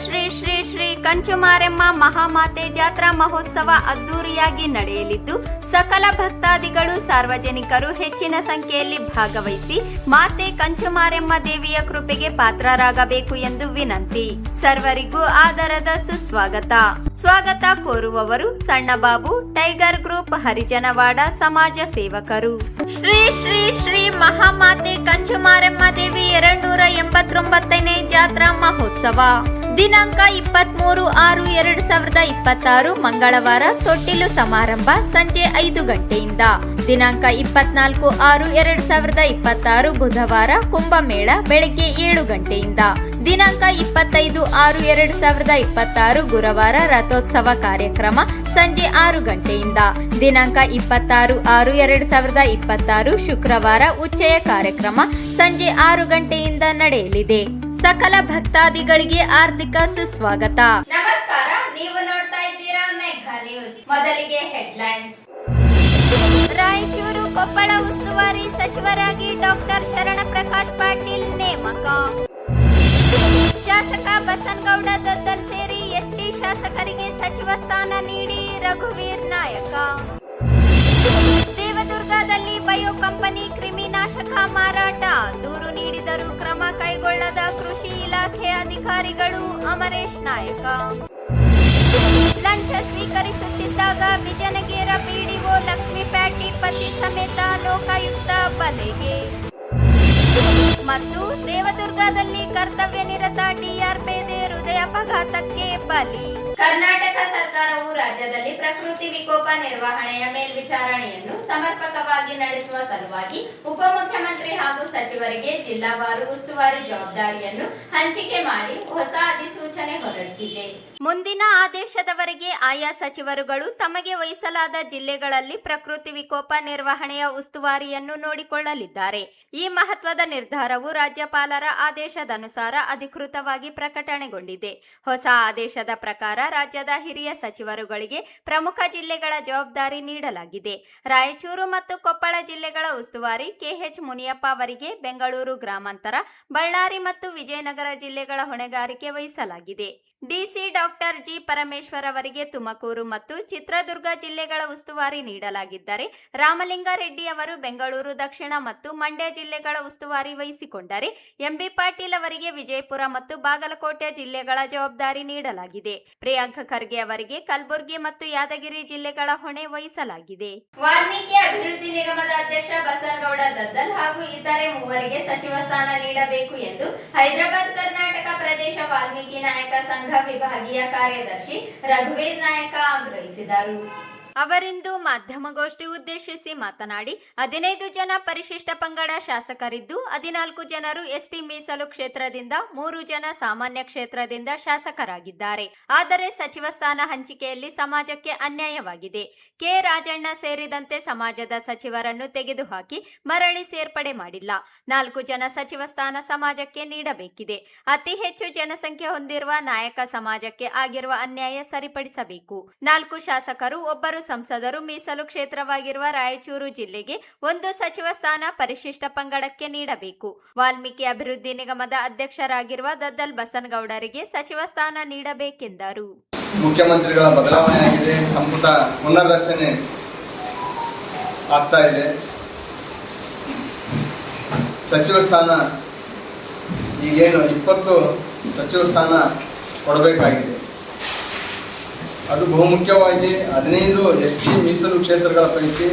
ಶ್ರೀ ಶ್ರೀ ಶ್ರೀ ಕಂಚುಮಾರಮ್ಮ ಮಹಾಮಾತೆ ಜಾತ್ರಾ ಮಹೋತ್ಸವ ಅದ್ದೂರಿಯಾಗಿ ನಡೆಯಲಿದ್ದು ಸಕಲ ಭಕ್ತಾದಿಗಳು ಸಾರ್ವಜನಿಕರು ಹೆಚ್ಚಿನ ಸಂಖ್ಯೆಯಲ್ಲಿ ಭಾಗವಹಿಸಿ ಮಾತೆ ಕಂಚುಮಾರಮ್ಮ ದೇವಿಯ ಕೃಪೆಗೆ ಪಾತ್ರರಾಗಬೇಕು ಎಂದು ವಿನಂತಿ. ಸರ್ವರಿಗೂ ಆದರದ ಸುಸ್ವಾಗತ. ಸ್ವಾಗತ ಕೋರುವವರು ಸಣ್ಣಬಾಬು, ಟೈಗರ್ ಗ್ರೂಪ್, ಹರಿಜನವಾಡ ಸಮಾಜ ಸೇವಕರು. ಶ್ರೀ ಶ್ರೀ ಶ್ರೀ ಮಹಾಮಾತೆ ಕಂಚುಮಾರಮ್ಮ ದೇವಿ 289ನೇ ಜಾತ್ರಾ ಮಹೋತ್ಸವ ದಿನಾಂಕ 23/6/2026 ಮಂಗಳವಾರ ತೊಟ್ಟಿಲು ಸಮಾರಂಭ ಸಂಜೆ 5 ಗಂಟೆಯಿಂದ. ದಿನಾಂಕ 24/6/2026 ಬುಧವಾರ ಕುಂಭಮೇಳ ಬೆಳಗ್ಗೆ 7 ಗಂಟೆಯಿಂದ. ದಿನಾಂಕ 25/6/2026 ಗುರುವಾರ ರಥೋತ್ಸವ ಕಾರ್ಯಕ್ರಮ ಸಂಜೆ 6 ಗಂಟೆಯಿಂದ. ದಿನಾಂಕ 26/6/2026 ಶುಕ್ರವಾರ ಉಚ್ಚಯ ಕಾರ್ಯಕ್ರಮ ಸಂಜೆ 6 ಗಂಟೆಯಿಂದ ನಡೆಯಲಿದೆ. ಸಕಲ ಭಕ್ತಾದಿಗಳಿಗೆ ಆರ್ಥಿಕ ಸುಸ್ವಾಗತ. ನಮಸ್ಕಾರ, ನೀವು ನೋಡ್ತಾ ಇದ್ದೀರಾ ಮೇಘಾ ನ್ಯೂಸ್. ಮೊದಲಿಗೆ ಹೆಡ್ಲೈನ್ಸ್. ರಾಯಚೂರು ಕೊಪ್ಪಳ ಉಸ್ತುವಾರಿ ಸಚಿವರಾಗಿ ಡಾಕ್ಟರ್ ಶರಣ ಪ್ರಕಾಶ್ ಪಾಟೀಲ್ ನೇಮಕ. ಶಾಸಕ ಬಸನಗೌಡ ದದ್ದಲ್ ಸೇರಿ ಎಸ್ಟಿ ಶಾಸಕರಿಗೆ ಸಚಿವ ಸ್ಥಾನ ನೀಡಿ ರಘುವೀರ್ ನಾಯಕ. ದೇವದುರ್ಗದಲ್ಲಿ ಬಯೋ ಕಂಪನಿ ಕ್ರಿಮಿನಾಶಕ ಮಾರಾಟ, ದೂರು ನೀಡಿದರೂ ಕ್ರಮ ಕೈಗೊಳ್ಳದ ಕೃಷಿ ಇಲಾಖೆ ಅಧಿಕಾರಿಗಳು, ಅಮರೇಶ್ ನಾಯಕ. ಲಂಚ ಸ್ವೀಕರಿಸುತ್ತಿದ್ದಾಗ ಬಿಜನಗೇರ ಪಿಡಿಒ ಲಕ್ಷ್ಮೀಪ್ಯಾಟಿ ಪತಿ ಸಮೇತ ಲೋಕಾಯುಕ್ತ ಬಲೆಗೆ. ಮತ್ತು ದೇವದುರ್ಗದಲ್ಲಿ ಕರ್ತವ್ಯ ನಿರತ ಡಿಆರ್ ಪೇದೆ ಹೃದಯಾಪಘಾತಕ್ಕೆ ಬಲಿ. ಕರ್ನಾಟಕ ಸರ್ಕಾರವು ರಾಜ್ಯದಲ್ಲಿ ಪ್ರಕೃತಿ ವಿಕೋಪ ನಿರ್ವಹಣೆಯ ಮೇಲ್ವಿಚಾರಣೆಯನ್ನು ಸಮರ್ಪಕವಾಗಿ ನಡೆಸುವ ಸಲುವಾಗಿ ಉಪಮುಖ್ಯಮಂತ್ರಿ ಹಾಗೂ ಸಚಿವರಿಗೆ ಜಿಲ್ಲಾವಾರು ಉಸ್ತುವಾರಿ ಜವಾಬ್ದಾರಿಯನ್ನು ಹಂಚಿಕೆ ಮಾಡಿ ಹೊಸ ಅಧಿಸೂಚನೆ ಹೊರಡಿಸಿದೆ. ಮುಂದಿನ ಆದೇಶದವರೆಗೆ ಆಯಾ ಸಚಿವರುಗಳು ತಮಗೆ ವಹಿಸಲಾದ ಜಿಲ್ಲೆಗಳಲ್ಲಿ ಪ್ರಕೃತಿ ವಿಕೋಪ ನಿರ್ವಹಣೆಯ ಉಸ್ತುವಾರಿಯನ್ನು ನೋಡಿಕೊಳ್ಳಲಿದ್ದಾರೆ. ಈ ಮಹತ್ವದ ನಿರ್ಧಾರವು ರಾಜ್ಯಪಾಲರ ಆದೇಶದನುಸಾರ ಅಧಿಕೃತವಾಗಿ ಪ್ರಕಟಣೆಗೊಂಡಿದೆ. ಹೊಸ ಆದೇಶದ ಪ್ರಕಾರ ರಾಜ್ಯದ ಹಿರಿಯ ಸಚಿವರುಗಳಿಗೆ ಪ್ರಮುಖ ಜಿಲ್ಲೆಗಳ ಜವಾಬ್ದಾರಿ ನೀಡಲಾಗಿದೆ. ರಾಯಚೂರು ಮತ್ತು ಕೊಪ್ಪಳ ಜಿಲ್ಲೆಗಳ ಉಸ್ತುವಾರಿ ಕೆಎಚ್ ಮುನಿಯಪ್ಪ ಅವರಿಗೆ ಬೆಂಗಳೂರು ಗ್ರಾಮಾಂತರ, ಬಳ್ಳಾರಿ ಮತ್ತು ವಿಜಯನಗರ ಜಿಲ್ಲೆಗಳ ಹೊಣೆಗಾರಿಕೆ ವಹಿಸಲಾಗಿದೆ. ಡಿಸಿ ಡಾಕ್ಟರ್ ಜಿ ಪರಮೇಶ್ವರ್ ಅವರಿಗೆ ತುಮಕೂರು ಮತ್ತು ಚಿತ್ರದುರ್ಗ ಜಿಲ್ಲೆಗಳ ಉಸ್ತುವಾರಿ ನೀಡಲಾಗಿದ್ದರೆ, ರಾಮಲಿಂಗಾರೆಡ್ಡಿ ಅವರು ಬೆಂಗಳೂರು ದಕ್ಷಿಣ ಮತ್ತು ಮಂಡ್ಯ ಜಿಲ್ಲೆಗಳ ಉಸ್ತುವಾರಿ ವಹಿಸಿಕೊಂಡರೆ, ಎಂಬಿ ಪಾಟೀಲ್ ಅವರಿಗೆ ವಿಜಯಪುರ ಮತ್ತು ಬಾಗಲಕೋಟೆ ಜಿಲ್ಲೆಗಳ ಜವಾಬ್ದಾರಿ ನೀಡಲಾಗಿದೆ. ಪ್ರಿಯಾಂಕ ಖರ್ಗೆ ಅವರಿಗೆ ಕಲಬುರಗಿ ಮತ್ತು ಯಾದಗಿರಿ ಜಿಲ್ಲೆಗಳ ಹೊಣೆ ವಹಿಸಲಾಗಿದೆ. ವಾಲ್ಮೀಕಿ ಅಭಿವೃದ್ಧಿ ನಿಗಮದ ಅಧ್ಯಕ್ಷ ಬಸನಗೌಡ ದದ್ದಲ್ ಹಾಗೂ ಇತರೆ ಮೂವರಿಗೆ ಸಚಿವ ಸ್ಥಾನ ನೀಡಬೇಕು ಎಂದು ಹೈದರಾಬಾದ್ ಕರ್ನಾಟಕ ಪ್ರದೇಶ ವಾಲ್ಮೀಕಿ ನಾಯಕ ಸಂಘ ವಿಭಾಗೀಯ ಕಾರ್ಯದರ್ಶಿ ರಘುವೀರ್ ನಾಯಕ ಆಗ್ರಹಿಸಿದರು. ಅವರಿಂದು ಮಾಧ್ಯಮಗೋಷ್ಠಿ ಉದ್ದೇಶಿಸಿ ಮಾತನಾಡಿ, 15 ಜನ ಪರಿಶಿಷ್ಟ ಪಂಗಡ ಶಾಸಕರಿದ್ದು 14 ಜನರು ಎಸ್ಟಿ ಮೀಸಲು ಕ್ಷೇತ್ರದಿಂದ, 3 ಜನ ಸಾಮಾನ್ಯ ಕ್ಷೇತ್ರದಿಂದ ಶಾಸಕರಾಗಿದ್ದಾರೆ. ಆದರೆ ಸಚಿವ ಸ್ಥಾನ ಹಂಚಿಕೆಯಲ್ಲಿ ಸಮಾಜಕ್ಕೆ ಅನ್ಯಾಯವಾಗಿದೆ. ಕೆ ರಾಜಣ್ಣ ಸೇರಿದಂತೆ ಸಮಾಜದ ಸಚಿವರನ್ನು ತೆಗೆದುಹಾಕಿ ಮರಳಿ ಸೇರ್ಪಡೆ ಮಾಡಿಲ್ಲ. 4 ಜನ ಸಚಿವ ಸ್ಥಾನ ಸಮಾಜಕ್ಕೆ ನೀಡಬೇಕಿದೆ. ಅತಿ ಹೆಚ್ಚು ಜನಸಂಖ್ಯೆ ಹೊಂದಿರುವ ನಾಯಕ ಸಮಾಜಕ್ಕೆ ಆಗಿರುವ ಅನ್ಯಾಯ ಸರಿಪಡಿಸಬೇಕು. 4 ಶಾಸಕರು, ಒಬ್ಬರು ಸಂಸದರು ಮೀಸಲು ಕ್ಷೇತ್ರವಾಗಿರುವ ರಾಯಚೂರು ಜಿಲ್ಲೆಗೆ 1 ಸಚಿವ ಸ್ಥಾನ ಪರಿಶಿಷ್ಟ ಪಂಗಡಕ್ಕೆ ನೀಡಬೇಕು. ವಾಲ್ಮೀಕಿ ಅಭಿವೃದ್ಧಿ ನಿಗಮದ ಅಧ್ಯಕ್ಷರಾಗಿರುವ ದದ್ದಲ್ ಬಸನಗೌಡರಿಗೆ ಸಚಿವ ಸ್ಥಾನ ನೀಡಬೇಕೆಂದರು. ಮುಖ್ಯಮಂತ್ರಿಗಳ ಬದಲಾವಣೆ ಆಗಿದೆ, ಸಂಪುಟ ಪುನರ್ರಚನೆ ಆಗ್ತಾ ಇದೆ. ಸಚಿವ ಸ್ಥಾನ ಈಗೇನು 20 ಸಚಿವ ಸ್ಥಾನ ಕೊಡಬೇಕಾಗಿದೆ. ಅದು ಬಹುಮುಖ್ಯವಾಗಿ 15 ಎಸ್ಟಿ ಮೀಸಲು ಕ್ಷೇತ್ರಗಳ ಪೈಕಿ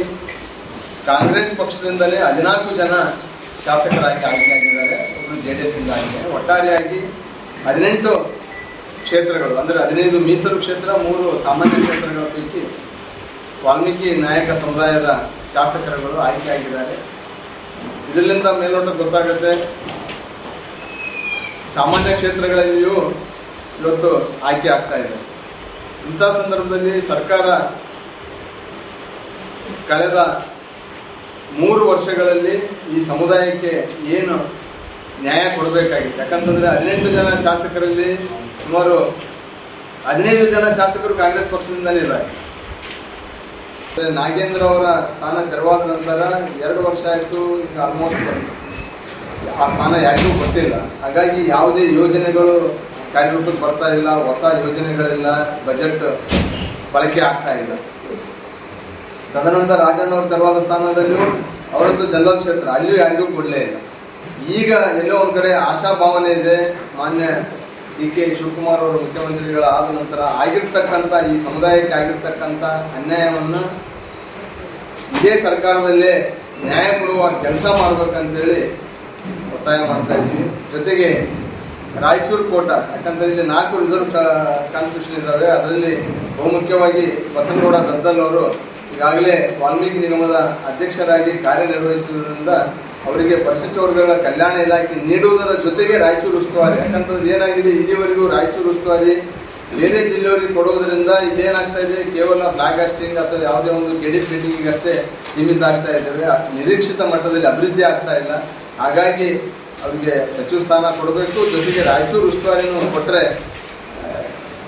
ಕಾಂಗ್ರೆಸ್ ಪಕ್ಷದಿಂದಲೇ 14 ಜನ ಶಾಸಕರಾಗಿ ಆಯ್ಕೆಯಾಗಿದ್ದಾರೆ, ಒಬ್ಬರು JDS ಇಂದ ಆಗಿದ್ದಾರೆ. ಒಟ್ಟಾರೆಯಾಗಿ 18 ಕ್ಷೇತ್ರಗಳು ಅಂದರೆ 15 ಮೀಸಲು ಕ್ಷೇತ್ರ, 3 ಸಾಮಾನ್ಯ ಕ್ಷೇತ್ರಗಳ ಪೈಕಿ ವಾಲ್ಮೀಕಿ ನಾಯಕ ಸಮುದಾಯದ ಶಾಸಕರುಗಳು ಆಯ್ಕೆಯಾಗಿದ್ದಾರೆ. ಇದರಿಂದ ಮೇಲ್ನೋಟ ಗೊತ್ತಾಗುತ್ತೆ, ಸಾಮಾನ್ಯ ಕ್ಷೇತ್ರಗಳಲ್ಲಿಯೂ ಇವತ್ತು ಆಯ್ಕೆ ಆಗ್ತಾ ಇದೆ. ಇಂಥ ಸಂದರ್ಭದಲ್ಲಿ ಸರ್ಕಾರ ಕಳೆದ 3 ವರ್ಷಗಳಲ್ಲಿ ಈ ಸಮುದಾಯಕ್ಕೆ ಏನು ನ್ಯಾಯ ಕೊಡಬೇಕಾಗಿತ್ತು. ಯಾಕಂತಂದರೆ 18 ಜನ ಶಾಸಕರಲ್ಲಿ ಸುಮಾರು 15 ಜನ ಶಾಸಕರು ಕಾಂಗ್ರೆಸ್ ಪಕ್ಷದಿಂದಲೇ ಇದ್ದಾರೆ. ನಾಗೇಂದ್ರ ಅವರ ಸ್ಥಾನ ತೆರವಾದ ನಂತರ 2 ವರ್ಷ ಆಯಿತು, ಈಗ ಆಲ್ಮೋಸ್ಟ್ ಆ ಸ್ಥಾನ ಯಾರಿಗೂ ಗೊತ್ತಿಲ್ಲ. ಹಾಗಾಗಿ ಯಾವುದೇ ಯೋಜನೆಗಳು ಕಾರ್ಯರೂಪಕ್ಕೆ ಬರ್ತಾ ಇಲ್ಲ, ಹೊಸ ಯೋಜನೆಗಳಿಲ್ಲ, ಬಜೆಟ್ ಬಳಕೆ ಆಗ್ತಾ ಇಲ್ಲ. ತದನಂತರ ರಾಜಣ್ಣವ್ರ ತೆರವಾದ ಸ್ಥಾನದಲ್ಲಿಯೂ ಅವರದ್ದು ಜನರಲ್ ಕ್ಷೇತ್ರ, ಅಲ್ಲಿಯೂ ಯಾರಿಗೂ ಕೊಡಲೇ ಇಲ್ಲ. ಈಗ ಎಲ್ಲೋ ಒಂದು ಕಡೆ ಆಶಾಭಾವನೆ ಇದೆ. ಮಾನ್ಯ ಡಿ.ಕೆ. ಶಿವಕುಮಾರ್ ಅವರು ಮುಖ್ಯಮಂತ್ರಿಗಳಾದ ನಂತರ ಆಗಿರ್ತಕ್ಕಂಥ ಈ ಸಮುದಾಯಕ್ಕೆ ಆಗಿರ್ತಕ್ಕಂಥ ಅನ್ಯಾಯವನ್ನು ಇದೇ ಸರ್ಕಾರದಲ್ಲೇ ನ್ಯಾಯ ಕೊಡುವ ಕೆಲಸ ಮಾಡ್ಬೇಕಂತೇಳಿ ಒತ್ತಾಯ ಮಾಡ್ತಾ ಇದ್ದೀವಿ. ಜೊತೆಗೆ ರಾಯಚೂರು ಕೋಟ, ಯಾಕಂದರೆ ಇಲ್ಲಿ 4 ರಿಸರ್ವ್ ಕಾನ್ಸ್ಟಿಟ್ಯೂಷನ್ ಇದ್ದಾವೆ. ಅದರಲ್ಲಿ ಬಹುಮುಖ್ಯವಾಗಿ ಬಸನಗೌಡ ದದ್ದಲ್ ಅವರು ಈಗಾಗಲೇ ವಾಲ್ಮೀಕಿ ನಿಗಮದ ಅಧ್ಯಕ್ಷರಾಗಿ ಕಾರ್ಯನಿರ್ವಹಿಸುವುದರಿಂದ ಅವರಿಗೆ ಪರಿಶಿಷ್ಟ ವರ್ಗಗಳ ಕಲ್ಯಾಣ ಇಲಾಖೆ ನೀಡುವುದರ ಜೊತೆಗೆ ರಾಯಚೂರು ಉಸ್ತುವಾರಿ, ಯಾಕಂತಂದ್ರೆ ಏನಾಗಿದೆ ಇಲ್ಲಿವರೆಗೂ ರಾಯಚೂರು ಉಸ್ತುವಾರಿ ಬೇರೆ ಜಿಲ್ಲೆಯವರಿಗೆ ಕೊಡೋದ್ರಿಂದ ಇಲ್ಲೇನಾಗ್ತಾ ಇದೆ, ಕೇವಲ ಫ್ಲಾಗ್ ಹಾಸ್ಟಿಂಗ್ ಅಥವಾ ಯಾವುದೇ ಒಂದು ಕೆಡಿಟ್ ಮೀಟಿಂಗಿಗೆ ಅಷ್ಟೇ ಸೀಮಿತ ಆಗ್ತಾ ಇದ್ದೇವೆ. ನಿರೀಕ್ಷಿತ ಮಟ್ಟದಲ್ಲಿ ಅಭಿವೃದ್ಧಿ ಆಗ್ತಾ ಇಲ್ಲ. ಹಾಗಾಗಿ ಅವರಿಗೆ ಸಚಿವ ಸ್ಥಾನ ಕೊಡಬೇಕು. ಜೊತೆಗೆ ರಾಯಚೂರು ಉಸ್ತುವಾರಿನೂ ಕೊಟ್ಟರೆ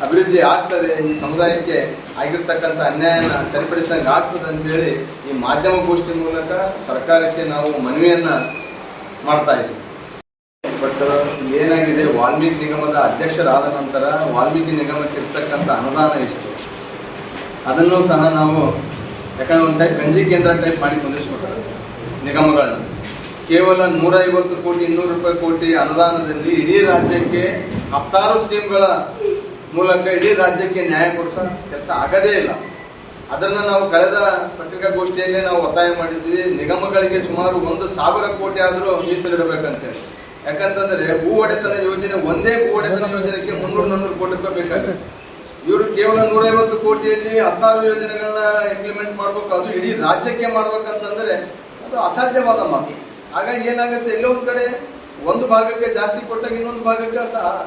ಅಭಿವೃದ್ಧಿ ಆಗ್ತದೆ, ಈ ಸಮುದಾಯಕ್ಕೆ ಆಗಿರ್ತಕ್ಕಂಥ ಅನ್ಯಾಯನ ಸರಿಪಡಿಸಂಗೆ ಆಗ್ತದೆ ಅಂತೇಳಿ ಈ ಮಾಧ್ಯಮಗೋಷ್ಠಿ ಮೂಲಕ ಸರ್ಕಾರಕ್ಕೆ ನಾವು ಮನವಿಯನ್ನು ಮಾಡ್ತಾ ಇದ್ದೀವಿ. ಬಟ್ ಏನಾಗಿದೆ, ವಾಲ್ಮೀಕಿ ನಿಗಮದ ಅಧ್ಯಕ್ಷರಾದ ನಂತರ ವಾಲ್ಮೀಕಿ ನಿಗಮಕ್ಕೆ ಇರ್ತಕ್ಕಂಥ ಅನುದಾನ ಎಷ್ಟು ಅದನ್ನು ಸಹ ನಾವು, ಯಾಕಂದ್ರೆ ಒಂದು ಟೈಪ್ ಗಂಜಿ ಕೇಂದ್ರ ಟೈಪ್ ಮಾಡಿ ಹೊಂದಿಸ್ಕೊತಾರೆ ನಿಗಮಗಳನ್ನ. ಕೇವಲ 150 ಕೋಟಿ 200 ಕೋಟಿ ಅನುದಾನದಲ್ಲಿ ಇಡೀ ರಾಜ್ಯಕ್ಕೆ ಹತ್ತಾರು ಸ್ಕೀಮ್ಗಳ ಮೂಲಕ ಇಡೀ ರಾಜ್ಯಕ್ಕೆ ನ್ಯಾಯ ಕೊಡಿಸೋ ಕೆಲಸ ಆಗದೇ ಇಲ್ಲ. ಅದನ್ನು ನಾವು ಕಳೆದ ಪತ್ರಿಕಾಗೋಷ್ಠಿಯಲ್ಲೇ ನಾವು ಒತ್ತಾಯ ಮಾಡಿದ್ವಿ. ನಿಗಮಗಳಿಗೆ ಸುಮಾರು 1,000 ಕೋಟಿ ಆದರೂ ಮೀಸಲಿಡಬೇಕಂತೇಳಿ. ಯಾಕಂತಂದ್ರೆ ಭೂ ಒಡೆತನ ಯೋಜನೆ, ಒಂದೇ ಭೂ ಒಡೆತನ ಯೋಜನೆಗೆ 300-400 ಕೋಟಿ ರೂಪಾಯಿ ಬೇಕಾಗುತ್ತೆ. ಇವರು ಕೇವಲ 150 ಕೋಟಿಯಲ್ಲಿ 16 ಯೋಜನೆಗಳನ್ನ ಇಂಪ್ಲಿಮೆಂಟ್ ಮಾಡ್ಬೇಕು, ಅದು ಇಡೀ ರಾಜ್ಯಕ್ಕೆ ಮಾಡ್ಬೇಕಂತಂದ್ರೆ ಅದು ಅಸಾಧ್ಯವಾದ ಮಾತು. ಹಾಗಾಗಿ ಏನಾಗುತ್ತೆ, ಎಲ್ಲೋ ಒಂದು ಕಡೆ ಒಂದು ಭಾಗಕ್ಕೆ ಜಾಸ್ತಿ ಕೊಟ್ಟಾಗ ಇನ್ನೊಂದು ಭಾಗಕ್ಕೆ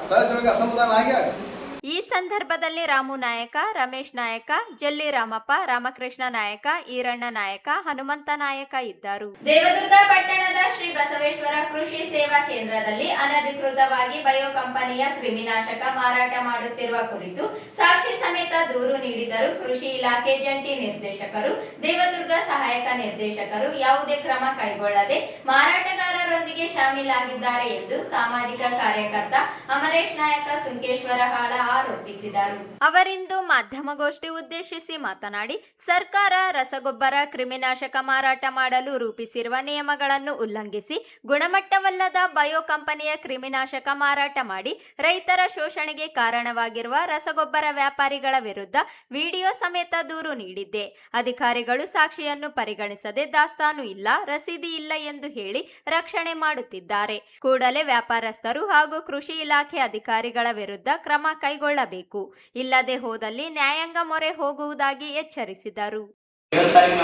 ಸಹಜವಾಗಿ ಅಸಮಾಧಾನ ಆಗೇ ಆಗುತ್ತೆ. ಈ ಸಂದರ್ಭದಲ್ಲಿ ರಾಮು ನಾಯಕ, ರಮೇಶ್ ನಾಯಕ, ಜಲ್ಲಿ ರಾಮಪ್ಪ, ರಾಮಕೃಷ್ಣ ನಾಯಕ, ಈರಣ್ಣ ನಾಯಕ, ಹನುಮಂತ ನಾಯಕ ಇದ್ದರು. ದೇವದುರ್ಗ ಪಟ್ಟಣದ ಶ್ರೀ ಬಸವೇಶ್ವರ ಕೃಷಿ ಸೇವಾ ಕೇಂದ್ರದಲ್ಲಿ ಅನಧಿಕೃತವಾಗಿ ಬಯೋ ಕಂಪನಿಯ ಕ್ರಿಮಿನಾಶಕ ಮಾರಾಟ ಮಾಡುತ್ತಿರುವ ಕುರಿತು ಸಾಕ್ಷಿ ಸಮೇತ ದೂರು ನೀಡಿದರು. ಕೃಷಿ ಇಲಾಖೆ ಜಂಟಿ ನಿರ್ದೇಶಕರು, ದೇವದುರ್ಗ ಸಹಾಯಕ ನಿರ್ದೇಶಕರು ಯಾವುದೇ ಕ್ರಮ ಕೈಗೊಳ್ಳದೆ ಮಾರಾಟಗಾರರೊಂದಿಗೆ ಶಾಮೀಲಾಗಿದ್ದಾರೆ ಎಂದು ಸಾಮಾಜಿಕ ಕಾರ್ಯಕರ್ತ ಅಮರೇಶ್ ನಾಯಕ, ಸುಂಕೇಶ್ವರ ಹಾಳ ಆರೋಪಿಸಿದರು. ಅವರಿಂದು ಮಾಧ್ಯಮಗೋಷ್ಠಿ ಉದ್ದೇಶಿಸಿ ಮಾತನಾಡಿ, ಸರ್ಕಾರ ರಸಗೊಬ್ಬರ ಕ್ರಿಮಿನಾಶಕ ಮಾರಾಟ ಮಾಡಲು ರೂಪಿಸಿರುವ ನಿಯಮಗಳನ್ನು ಉಲ್ಲಂಘಿಸಿ ಗುಣಮಟ್ಟವಲ್ಲದ ಬಯೋ ಕಂಪನಿಯ ಕ್ರಿಮಿನಾಶಕ ಮಾರಾಟ ಮಾಡಿ ರೈತರ ಶೋಷಣೆಗೆ ಕಾರಣವಾಗಿರುವ ರಸಗೊಬ್ಬರ ವ್ಯಾಪಾರಿಗಳ ವಿರುದ್ಧ ವಿಡಿಯೋ ಸಮೇತ ದೂರು ನೀಡಿದ್ದೆ. ಅಧಿಕಾರಿಗಳು ಸಾಕ್ಷಿಯನ್ನು ಪರಿಗಣಿಸದೆ ದಾಸ್ತಾನು ಇಲ್ಲ, ರಸೀದಿ ಇಲ್ಲ ಎಂದು ಹೇಳಿ ರಕ್ಷಣೆ ಮಾಡುತ್ತಿದ್ದಾರೆ. ಕೂಡಲೇ ವ್ಯಾಪಾರಸ್ಥರು ಹಾಗೂ ಕೃಷಿ ಇಲಾಖೆ ಅಧಿಕಾರಿಗಳ ವಿರುದ್ಧ ಕ್ರಮ ಕೈಗೊಳ್ಳಬೇಕು, ಇಲ್ಲದೆ ಹೋದಲ್ಲಿ ನ್ಯಾಯಾಂಗ ಮೊರೆ ಹೋಗುವುದಾಗಿ ಎಚ್ಚರಿಸಿದರು.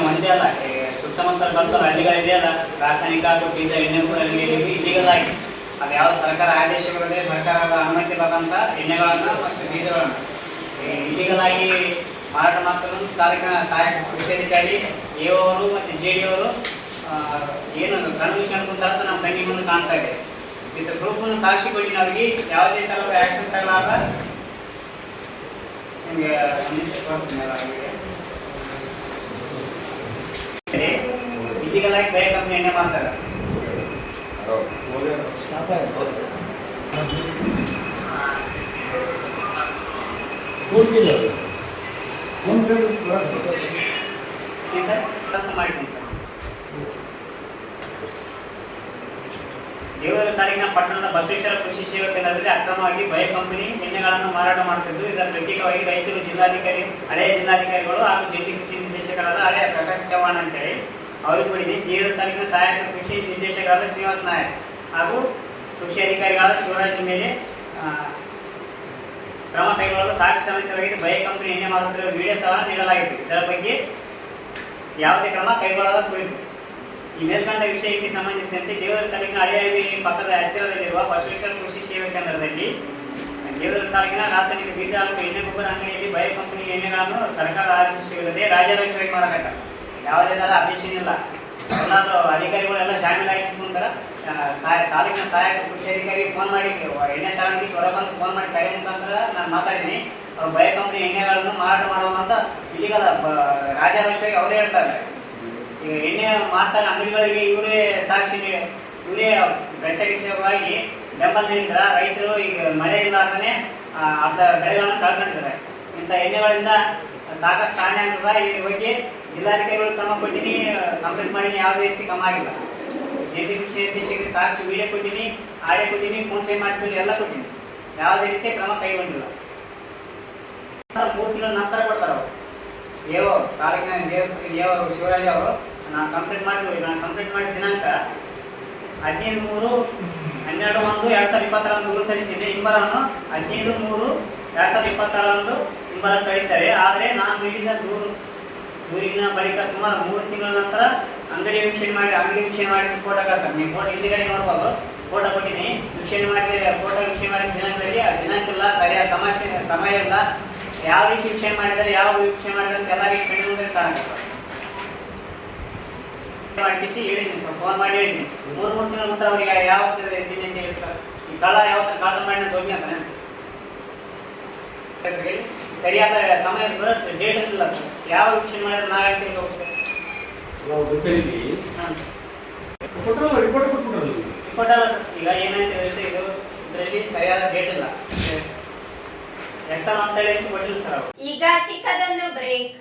ಒಂದೇ ಅಲ್ಲ, ಸುತ್ತಮುತ್ತ ಬರ್ತಾರೆ ಹಳ್ಳಿಗಳಿದೆಯಲ್ಲ, ರಾಸಾಯನಿಕ ಹಾಗೂ ಬೀಜ ಎಣ್ಣೆ ಕೂಡ ಇಲ್ಲಿಗಲ್ ಆಗಿ ಅದು ಯಾವ ಸರ್ಕಾರ ಆದೇಶಗಳಿದೆ, ಸರ್ಕಾರದ ಅನುಮತಿ ಇಲ್ಲದಂಥ ಎಣ್ಣೆಗಳನ್ನು ಮತ್ತು ಬೀಜಗಳನ್ನು ಇಲ್ಲಿಗಲ್ ಆಗಿ ಮಾರಾಟ ಮಾಡ್ತಾರೆ. ತಾಲೂಕಿನ ಸಹಾಯಕ ಕೃಷಿ ಅಧಿಕಾರಿ ಎ ಅವರು ಮತ್ತು JD ಅವರು ಏನು ಕಣ್ಣು ಮುಚ್ಚಿಕೊಂಡು ಕುಂತ ನಮ್ಮ ಕಣ್ಣಿ ಮುಂದೆ ಕಾಣ್ತಾ ಇದೆ. ವಿತ್ ಪ್ರೂಫನ್ನು ಸಾಕ್ಷಿ ಕೊಟ್ಟು ಅವ್ರಿಗೆ ಯಾವುದೇ ಥರದ ಆ್ಯಕ್ಷನ್ ತಗೊಳ್ಳಾದ ನಿಮಗೆ ಇಲ್ಲಿಗೆಲ್ಲ ಬೈ ಕಂಪ್ನಿ ಎಣ್ಣೆ ಮಾಡ್ತಾರೆ. ಮಾಡ್ತೀನಿ ಸರ್. ದೇವರ ತಾಲೂಕಿನ ಪಟ್ಟಣದ ಬಸವೇಶ್ವರ ಕೃಷಿ ಸೇವಾ ಕೇಂದ್ರದಲ್ಲಿ ಅಕ್ರಮವಾಗಿ ಬಯೋ ಕಂಪನಿ ಎಣ್ಣೆಗಳನ್ನು ಮಾರಾಟ ಮಾಡುತ್ತಿದ್ದು, ಇದರ ಪ್ರತ್ಯೇಕವಾಗಿ ರಾಯಚೂರು ಜಿಲ್ಲಾಧಿಕಾರಿ, ಹಳೆಯ ಜಿಲ್ಲಾಧಿಕಾರಿಗಳು ಹಾಗೂ ಜಂಟಿ ಕೃಷಿ ನಿರ್ದೇಶಕರಾದ ಹಳೆಯ ಪ್ರಕಾಶ್ ಚವ್ಹಾಣ್ ಅಂತೇಳಿ ಅವರಿಗೆ ಕೊಡಿದೆ. ದೇವರ ತಾಲೂಕಿನ ಸಹಾಯಕ ಕೃಷಿ ನಿರ್ದೇಶಕರಾದ ಶ್ರೀನಿವಾಸ್ ನಾಯಕ್ ಹಾಗೂ ಕೃಷಿ ಅಧಿಕಾರಿಗಳಾದ ಶಿವರಾಜ್ ಮೇಲೆ ಕ್ರಮ ಕೈಗೊಳ್ಳಲು ಸಾಕ್ಷಿ ಸಮೇತವಾಗಿ ಬಯೋ ಕಂಪನಿ ಎಣ್ಣೆ ಮಾರುತ್ತಿರುವ ವಿಡಿಯೋ ಸಹ ನೀಡಲಾಗಿತ್ತು. ಇದರ ಬಗ್ಗೆ ಯಾವುದೇ ಕ್ರಮ ಕೈಗೊಳ್ಳದ ಕುರಿತು ಈ ಮೇಲ್ಕಂಡ ವಿಷಯಕ್ಕೆ ಸಂಬಂಧಿಸಿದಂತೆ ದೇವರ ತಾಲೂಕಿನ ಹಳೆಯ ಪಕ್ಕದ ಹತ್ತಿರದಲ್ಲಿರುವ ಬಸವೇಶ್ವರ ಕೃಷಿ ಸೇವಾ ಕೇಂದ್ರದಲ್ಲಿ ದೇವರ ತಾಲೂಕಿನ ರಾಸಾಯನಿಕ ಬೀಜ ಹಾಗೂ ಎಣ್ಣೆ ಗೊಬ್ಬರ ಅಂಗಡಿಯಲ್ಲಿ ಬಯೋ ಕಂಪನಿ ಎಣ್ಣೆಗಳನ್ನು ಸರ್ಕಾರ ಆದೇಶವಿಲ್ಲದೆ ರಾಜ್ಯಾದೇಶವಾಗಿ ಮಾರಾಟ, ಯಾವುದೇ ಥರ ಆದೇಶ ಇಲ್ಲ. ಎಲ್ಲಾದರೂ ಅಧಿಕಾರಿಗಳೆಲ್ಲ ಶಾಮೀಲಾಗಿ ಮುಂದೆ ತಾಲೂಕಿನ ಸಹಾಯಕ ಕೃಷಿ ಅಧಿಕಾರಿಗೆ ಫೋನ್ ಮಾಡಿ ಎಣ್ಣೆ ತಗೊಂಡು ಹೊರ ಬಂದು ಫೋನ್ ಮಾಡಿ ಕರೆ ಮುಖಾಂತರ ನಾನು ಮಾತಾಡಿದ್ದೀನಿ. ಅವ್ರು ಬಯೋ ಕಂಪನಿ ಎಣ್ಣೆಗಳನ್ನು ಮಾರಾಟ ಮಾಡುವಂತ ಇಲ್ಲಿಗಲ್ಲ ರಾಜ್ಯಾದೇಶವಾಗಿ ಅವರೇ ಹೇಳ್ತಾರೆ. ಈಗ ಎಣ್ಣೆ ಮಾರ್ತಾರೆ ಅಂಗಡಿಗಳಿಗೆ ಇವರೇ ಸಾಕ್ಷಿ, ಇವರೇ ಪ್ರತ್ಯಕ್ಷವಾಗಿ ಬೆಂಬಲ ನೀಡಿದ್ರ ರೈತರು ಈಗ ಮಳೆ ಇಲ್ಲಾರ್ದೇ ಅರ್ಧ ಬೆಳೆಗಳನ್ನು ಕಳ್ಕೊಂಡಿದ್ದಾರೆ. ಇಂಥ ಎಣ್ಣೆಗಳಿಂದ ಸಾಕಷ್ಟು ಹಾನಿ ಆಗ್ತದೆ. ಈ ಬಗ್ಗೆ ಜಿಲ್ಲಾಧಿಕಾರಿಗಳು ಕ್ರಮ ಕೊಟ್ಟಿನಿ, ಕಂಪ್ಲೇಂಟ್ ಮಾಡೀನಿ, ಯಾವುದೇ ರೀತಿ ಕ್ರಮ ಆಗಿಲ್ಲ. ಜೆ.ಸಿ. ಕೃಷಿ ನಿರ್ದೇಶಕರಿಗೆ ಸಾಕ್ಷಿ ವಿಡಿಯೋ ಕೊಟ್ಟಿನಿ, ಆಡಿಯೋ ಕೊಟ್ಟಿನಿ, ಫೋನ್ ಪೇ ಮಾಡ್ತೀವಿ, ಎಲ್ಲ ಕೊಟ್ಟಿನಿ. ಯಾವುದೇ ರೀತಿ ಕ್ರಮ ಕೈಗೊಂಡಿಲ್ಲ. 3 ತಿಂಗಳ ನಂತರ ಕೊಡ್ತಾರೆ ಅವರು. ಏವೋ ತಾಲೂಕಿನ ಶಿವರಾಜ್ ಅವರು ನಾನು ಕಂಪ್ಲೇಂಟ್ ಮಾಡಿದ ದಿನಾಂಕ 15/3/12/2020 ದೂರು ಸಲ್ಲಿಸಿದೆ. ಇಂಬರನ್ನು 15/3/2026 ಇಂಬರ ಕಳೀತಾರೆ. ಆದರೆ ನಾನು ನೀಡಿದ ದೂರಿನ ಬಳಿಕ ಸುಮಾರು 3 ತಿಂಗಳ ನಂತರ ಅಂಗಡಿ ವೀಕ್ಷಣೆ ಮಾಡಿ ಫೋಟೋ ಕಳ್ತಾರೆ. ನೀವು ಫೋಟೋ ಹಿಂದಿಗಡೆ ನೋಡ್ಬೋದು, ಫೋಟೋ ಕೊಟ್ಟಿನಿ. ಫೋಟೋ ವೀಕ್ಷಣೆ ಮಾಡಿದ ದಿನಾಂಕದಲ್ಲಿ ಆ ದಿನಾಂಕ ಇಲ್ಲ, ಸರಿಯಾದ ಸಮಯ ಇಲ್ಲ, ಯಾವ ರೀತಿ ವೀಕ್ಷಣೆ ಮಾಡಿದರೆ ಯಾವ ವೀಕ್ಷಣೆ ಮಾಡಿದ್ರೆ ಅಂತ ಎಲ್ಲ ರೀತಿ ಕಂಡು ಕಾರಣ ಮಾಡಿಸಿ ಹೇಳಿದ್ದೀನಿ ಸರ್, ಫೋನ್ ಮಾಡಿ ಹೇಳಿದ್ದೀನಿ. 3 ತಿಂಗಳ ನಂತರ ಅವರಿಗೆ ಯಾವತ್ತಿದೆ ಸಿಗ್ನೇಚರ್ ಹೇಳಿ ಸರ್, ಈ ಕಳ್ಳ ಯಾವತ್ತ ಕಾಲ್ ಮಾಡಿ ಹೋಗಿ ಅಂತ ಸರಿಯಾದ ಸಮಯ ಬರುತ್ತೆ, ಡೇಟ್ ಇಲ್ಲ ಸರ್. ಯಾವ ವೀಕ್ಷಣೆ ಮಾಡಿದ್ರೆ ನಾವು ಹೇಳ್ತೀವಿ ಹೋಗ್ತೇವೆ. ರಿಪೋರ್ಟ್ ಅಲ್ಲ ಸರ್, ಈಗ ಏನಾಯ್ತು ಇದು ಇದರಲ್ಲಿ ಸರಿಯಾದ ಡೇಟ್ ಇಲ್ಲ. ಎಕ್ಸಾಮ್ ಅಂತ ಹೇಳಿ ಕೊಟ್ಟಿಲ್ಲ ಸರ್ ಅವರು. ಈಗ ಚಿಕ್ಕದೊಂದು ಬ್ರೇಕ್.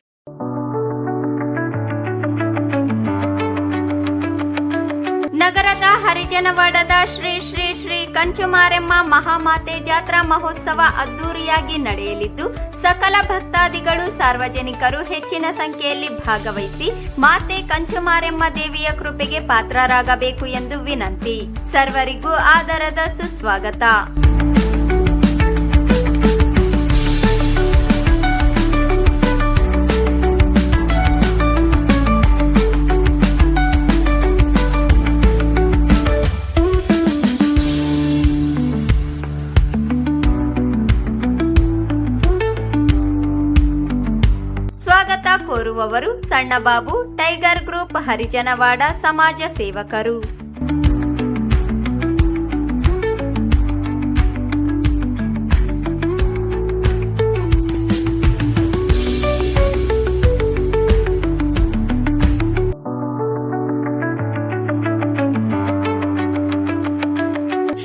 ನಗರದ ಹರಿಜನವಾಡದ ಶ್ರೀ ಶ್ರೀ ಶ್ರೀ ಕಂಚುಮಾರೆಮ್ಮ ಮಹಾಮಾತೆ ಜಾತ್ರಾ ಮಹೋತ್ಸವ ಅದ್ದೂರಿಯಾಗಿ ನಡೆಯಲಿದ್ದು, ಸಕಲ ಭಕ್ತಾದಿಗಳು ಸಾರ್ವಜನಿಕರು ಹೆಚ್ಚಿನ ಸಂಖ್ಯೆಯಲ್ಲಿ ಭಾಗವಹಿಸಿ ಮಾತೆ ಕಂಚುಮಾರೆಮ್ಮ ದೇವಿಯ ಕೃಪೆಗೆ ಪಾತ್ರರಾಗಬೇಕು ಎಂದು ವಿನಂತಿ. ಸರ್ವರಿಗೂ ಆದರದ ಸುಸ್ವಾಗತ. ಸ್ವಾಗತ ಕೋರುವವರು ಸಣ್ಣಬಾಬು, ಟೈಗರ್ ಗ್ರೂಪ್, ಹರಿಜನವಾಡ ಸಮಾಜ ಸೇವಕರು.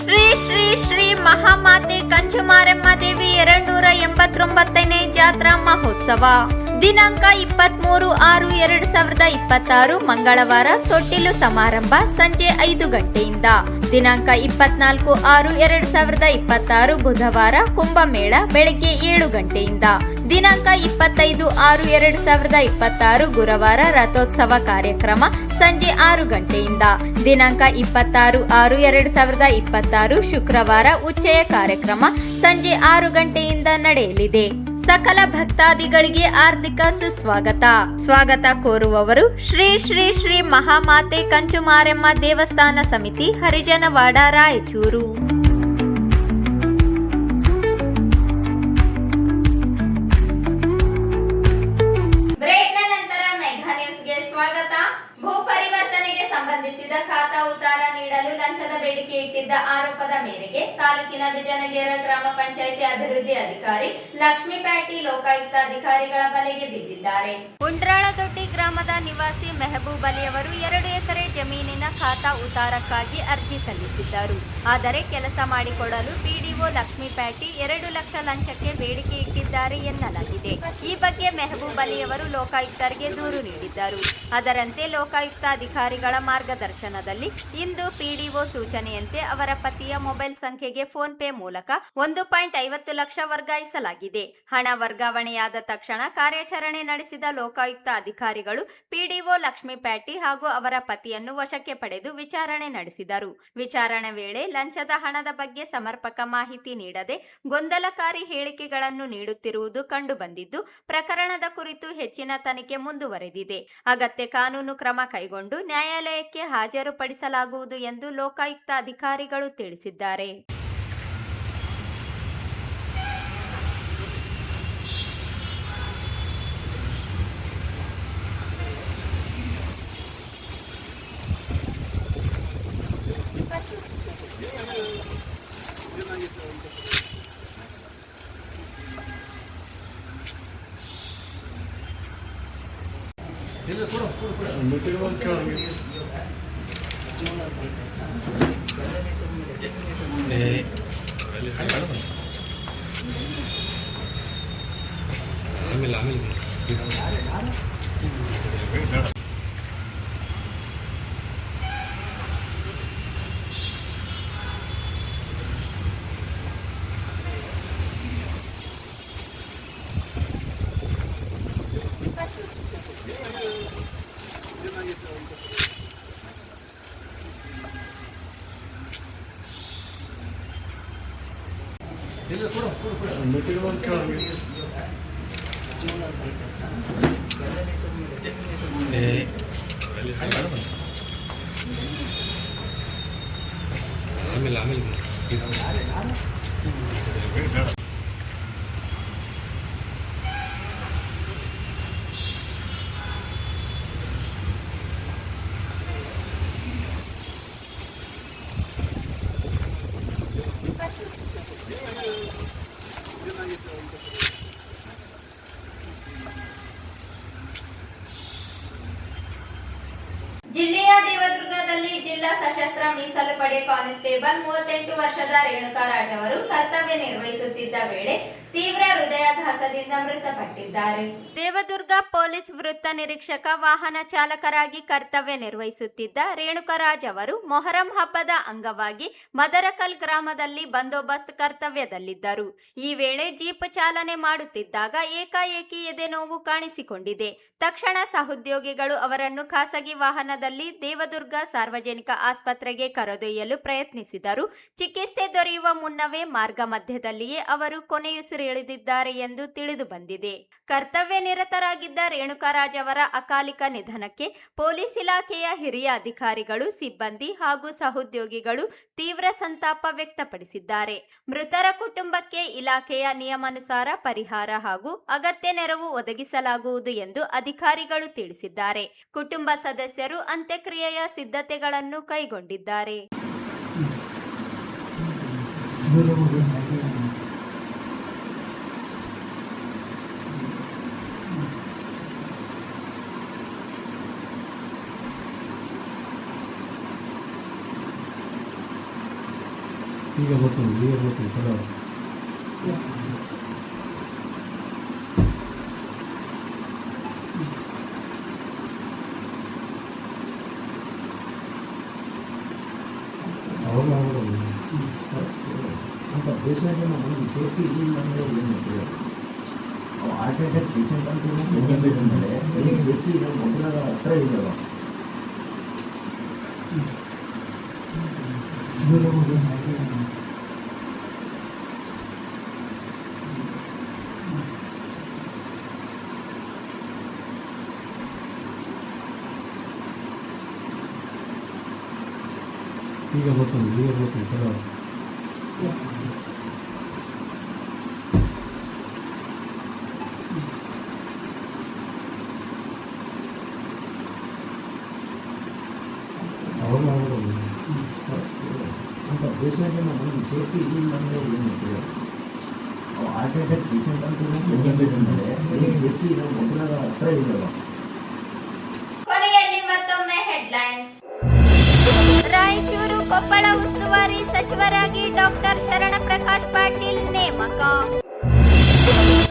ಶ್ರೀ ಶ್ರೀ ಶ್ರೀ ಮಹಾಮಾತೆ ಕಂಚುಮಾರೆಮ್ಮ ದೇವಿ 289ನೇ ಜಾತ್ರಾ ಮಹೋತ್ಸವ ದಿನಾಂಕ 23/6/2026 ಮಂಗಳವಾರ ತೊಟ್ಟಿಲು ಸಮಾರಂಭ ಸಂಜೆ 5 ಗಂಟೆಯಿಂದ. ದಿನಾಂಕ 24/6/2026 ಬುಧವಾರ ಕುಂಭಮೇಳ ಬೆಳಗ್ಗೆ 7 ಗಂಟೆಯಿಂದ. ದಿನಾಂಕ 25/6/2026 ಗುರುವಾರ ರಥೋತ್ಸವ ಕಾರ್ಯಕ್ರಮ ಸಂಜೆ 6 ಗಂಟೆಯಿಂದ. ದಿನಾಂಕ 26/6/2026 ಶುಕ್ರವಾರ ಉಚ್ಚಯ ಕಾರ್ಯಕ್ರಮ ಸಂಜೆ 6 ಗಂಟೆಯಿಂದ ನಡೆಯಲಿದೆ. ಸಕಲ ಭಕ್ತಾದಿಗಳಿಗೆ ಆರ್ಥಿಕ ಸುಸ್ವಾಗತ. ಸ್ವಾಗತ ಕೋರುವವರು ಶ್ರೀ ಶ್ರೀ ಶ್ರೀ ಮಹಾಮಾತೆ ಕಂಚುಮಾರೆಮ್ಮ ದೇವಸ್ಥಾನ ಸಮಿತಿ, ಹರಿಜನವಾಡ, ರಾಯಚೂರು. ಬ್ರೇಕ್ನ ನಂತರ ಮೆಗಾ ನ್ಯೂಸ್ಗೆ ಸ್ವಾಗತ. ಭೂ ಪರಿವರ್ತನೆಗೆ ಸಂಬಂಧಿಸಿದ ಖಾತಾ ಉತ್ತಾರ ನೀಡಲು ಲಂಚದ ಬೇಡಿಕೆ ಇಟ್ಟಿದ್ದ ಆರೋಪದ ಮೇರೆಗೆ ತಾಲೂಕಿನ ವಿಜಯನಗರ ಗ್ರಾಮ ಪಂಚಾಯಿತಿ ಅಭಿವೃದ್ಧಿ ಅಧಿಕಾರಿ ಲಕ್ಷ್ಮೀ ಪ್ಯಾಟಿ ಲೋಕಾಯುಕ್ತ ಅಧಿಕಾರಿಗಳ ಬಲೆಗೆ ಬಿದ್ದಿದ್ದಾರೆ. ಉಂಡ್ರಾಳದೊಡ್ಡಿ ಗ್ರಾಮದ ನಿವಾಸಿ ಮೆಹಬೂಬ್ ಅಲಿ ಅವರು 2 ಎಕರೆ ಜಮೀನಿನ ಖಾತಾ ಉತ್ತಾರಕ್ಕಾಗಿ ಅರ್ಜಿ ಸಲ್ಲಿಸಿದ್ದರು. ಆದರೆ ಕೆಲಸ ಮಾಡಿಕೊಡಲು ಪಿಡಿಒ ಲಕ್ಷ್ಮೀ ಪ್ಯಾಟಿ 2 ಲಕ್ಷ ಲಂಚಕ್ಕೆ ಬೇಡಿಕೆ ಇಟ್ಟಿದ್ದಾರೆ ಎನ್ನಲಾಗಿದೆ. ಈ ಬಗ್ಗೆ ಮೆಹಬೂಬ್ ಅಲಿ ಅವರು ಲೋಕಾಯುಕ್ತರಿಗೆ ದೂರು ನೀಡಿದ್ದರು. ಅದರಂತೆ ಲೋಕಾಯುಕ್ತ ಅಧಿಕಾರಿಗಳ ಮಾರ್ಗದರ್ಶನದಲ್ಲಿ ಇಂದು ಪಿಡಿಒ ಸೂಚನೆಯಂತೆ ಅವರ ಪತಿಯ ಮೊಬೈಲ್ ಸಂಖ್ಯೆಗೆ ಫೋನ್ ಪೇ ಮೂಲಕ 1.50 ಲಕ್ಷ ವರ್ಗಾಯಿಸಲಾಗಿದೆ. ಹಣ ವರ್ಗಾವಣೆಯಾದ ತಕ್ಷಣ ಕಾರ್ಯಾಚರಣೆ ನಡೆಸಿದ ಲೋಕಾಯುಕ್ತ ಅಧಿಕಾರಿಗಳು ಪಿಡಿಒ ಲಕ್ಷ್ಮೀ ಪ್ಯಾಟಿ ಹಾಗೂ ಅವರ ಪತಿಯನ್ನು ವಶಕ್ಕೆ ಪಡೆದು ವಿಚಾರಣೆ ನಡೆಸಿದರು. ವಿಚಾರಣೆ ವೇಳೆ ಲಂಚದ ಹಣದ ಬಗ್ಗೆ ಸಮರ್ಪಕ ಮಾಹಿತಿ ನೀಡದೆ ಗೊಂದಲಕಾರಿ ಹೇಳಿಕೆಗಳನ್ನು ನೀಡುತ್ತಿರುವುದು ಕಂಡುಬಂದಿದ್ದು, ಪ್ರಕರಣದ ಕುರಿತು ಹೆಚ್ಚಿನ ತನಿಖೆ ಮುಂದುವರೆದಿದೆ. ಅಗತ್ಯ ಕಾನೂನು ಕ್ರಮ ಕೈಗೊಂಡು ನ್ಯಾಯಾಲಯಕ್ಕೆ ಹಾಜರುಪಡಿಸಲಾಗುವುದು ಎಂದು ಲೋಕಾಯುಕ್ತ ಅಧಿಕಾರಿಗಳು ತಿಳಿಸಿದ್ದಾರೆ. ಜಿಲ್ಲೆಯ ದೇವದುರ್ಗದಲ್ಲಿ ಜಿಲ್ಲಾ ಸಶಸ್ತ್ರ ಮೀಸಲು ಪಡೆ ಕಾನ್ಸ್ಟೇಬಲ್ 38 ವರ್ಷದ ರೇಣುಕಾ ರಾಜ್ ಅವರು ಕರ್ತವ್ಯ ನಿರ್ವಹಿಸುತ್ತಿದ್ದ ವೇಳೆ ತೀವ್ರ ಹೃದಯಾಘಾತದಿಂದ ಮೃತಪಟ್ಟಿದ್ದಾರೆ. ದೇವದುರ್ಗ ಪೊಲೀಸ್ ವೃತ್ತ ನಿರೀಕ್ಷಕ ವಾಹನ ಚಾಲಕರಾಗಿ ಕರ್ತವ್ಯ ನಿರ್ವಹಿಸುತ್ತಿದ್ದ ರೇಣುಕಾ ರಾಜ್ ಅವರು ಮೊಹರಂ ಹಬ್ಬದ ಅಂಗವಾಗಿ ಮದರಕಲ್ ಗ್ರಾಮದಲ್ಲಿ ಬಂದೋಬಸ್ತ್ ಕರ್ತವ್ಯದಲ್ಲಿದ್ದರು. ಈ ವೇಳೆ ಜೀಪ್ ಚಾಲನೆ ಮಾಡುತ್ತಿದ್ದಾಗ ಏಕಾಏಕಿ ಎದೆ ನೋವು ಕಾಣಿಸಿಕೊಂಡಿದೆ. ತಕ್ಷಣ ಸಹೋದ್ಯೋಗಿಗಳು ಅವರನ್ನು ಖಾಸಗಿ ವಾಹನದಲ್ಲಿ ದೇವದುರ್ಗ ಸಾರ್ವಜನಿಕ ಆಸ್ಪತ್ರೆಗೆ ಕರೆದೊಯ್ಯಲು ಪ್ರಯತ್ನಿಸಿದರು. ಚಿಕಿತ್ಸೆ ದೊರೆಯುವ ಮುನ್ನವೇ ಮಾರ್ಗ ಮಧ್ಯದಲ್ಲಿಯೇ ಅವರು ಕೊನೆಯುಸಿರೆಳೆದಿದ್ದಾರೆ ಎಂದು ತಿಳಿದು ಬಂದಿದೆ. ಕರ್ತವ್ಯ ನಿರತರಾಗಿದ್ದ ರೇಣುಕಾ ರಾಜ್ ಅವರ ಅಕಾಲಿಕ ನಿಧನಕ್ಕೆ ಪೊಲೀಸ್ ಇಲಾಖೆಯ ಹಿರಿಯ ಅಧಿಕಾರಿಗಳು, ಸಿಬ್ಬಂದಿ ಹಾಗೂ ಸಹೋದ್ಯೋಗಿಗಳು ತೀವ್ರ ಸಂತಾಪ ವ್ಯಕ್ತಪಡಿಸಿದ್ದಾರೆ. ಮೃತರ ಕುಟುಂಬಕ್ಕೆ ಇಲಾಖೆಯ ನಿಯಮಾನುಸಾರ ಪರಿಹಾರ ಹಾಗೂ ಅಗತ್ಯ ನೆರವು ಒದಗಿಸಲಾಗುವುದು ಎಂದು ಅಧಿಕಾರಿಗಳು ತಿಳಿಸಿದ್ದಾರೆ. ಕುಟುಂಬ ಸದಸ್ಯರು ಅಂತ್ಯಕ್ರಿಯೆಯ ಸಿದ್ಧತೆಗಳನ್ನು ಕೈಗೊಂಡಿದ್ದಾರೆ. ಈಗ ಬರ್ತೀನಿ ಚಲೋ ಅವಾಗ ಅಂತ ಪೇಷಂಟ್ ನಮಗೆ ಸೇಫ್ಟಿ ಇಲ್ಲ ಅಂದರೆ ಏನು ಮಾಡ್ತೀವಿ. ಅವು ಹಾರ್ಟ್ ಅಟ್ಯಾಕ್ ಪೇಷಂಟ್ ಅಂತ ಮೇಲೆ ಏನು ಸೇಫ್ಟಿ ಇದೆ ಮೊದಲ ಹತ್ರ ಇಲ್ಲವ. ಈಗ ಬರ್ತೀನಿ ಚಲೋ ಅವಾಗ ಅಂತ ಪೇಷಂಟ್ ನಮಗೆ ಸೇಫ್ಟಿ ಇಲ್ಲ ಅಂದರೆ ಏನು ಮಾಡ್ತೀವಿ. ಅವು ಹಾರ್ಟ್ ಅಟ್ಯಾಕ್ ಪೇಷಂಟ್ ಅಂತ ಮೇಲೆ ಏನು ಸೇಫ್ಟಿ ಇದೆ ಮೊದಲ ಹತ್ರ ಇಲ್ಲವ. ಕೊನೆಯಲ್ಲಿ ಮತ್ತೊಮ್ಮೆ ಹೆಡ್ಲೈನ್ಸ್. ರಾಯಚೂರು ಕೊಪ್ಪಳ ಉಸ್ತುವಾರಿ ಸಚಿವರಾಗಿ ಡಾಕ್ಟರ್ ಶರಣಪ್ರಕಾಶ್ ಪಾಟೀಲ್ ನೇಮಕ.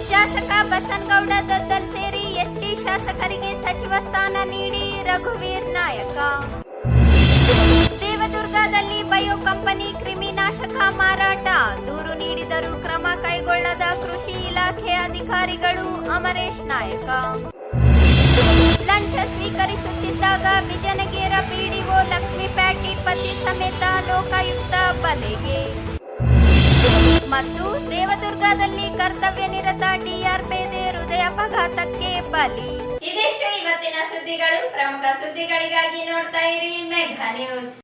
ಶಾಸಕ ಬಸನಗೌಡ ದದ್ದಲ್ ಸೇರಿ ಎಸ್ಟಿ ಶಾಸಕರಿಗೆ ಸಚಿವ ಸ್ಥಾನ ನೀಡಿ ರಘುವೀರ್ ನಾಯಕ. ದೇವದುರ್ಗದಲ್ಲಿ ಬಯೋ ಕಂಪನಿ ಕ್ರಿಮಿನಾಶಕ ಮಾರಾಟ, ದೂರು ನೀಡಿದರೂ ಕ್ರಮ ಕೈಗೊಳ್ಳದ ಕೃಷಿ ಇಲಾಖೆ ಅಧಿಕಾರಿಗಳು, ಅಮರೇಶ್ ನಾಯಕ. ಲಂಚ ಸ್ವೀಕರಿಸುತ್ತಿದ್ದಾಗ ಬಿಜನಗೇರ ಪಿಡಿಒ ಲಕ್ಷ್ಮೀಪ್ಯಾಟಿ ಪತಿ ಸಮೇತ ಲೋಕಾಯುಕ್ತ ಬಲೆಗೆ. ಮತ್ತು ದೇವದುರ್ಗದಲ್ಲಿ ಕರ್ತವ್ಯ ನಿರತ ಡಿಆರ್ ಪೇದೆ ಹೃದಯಾಘಾತಕ್ಕೆ ಬಲಿ. ಇದಿಷ್ಟು ಇವತ್ತಿನ ಸುದ್ದಿಗಳು. ಪ್ರಮುಖ ಸುದ್ದಿಗಳಿಗಾಗಿ ನೋಡ್ತಾ ಇರಿ ಮೆಗಾ ನ್ಯೂಸ್.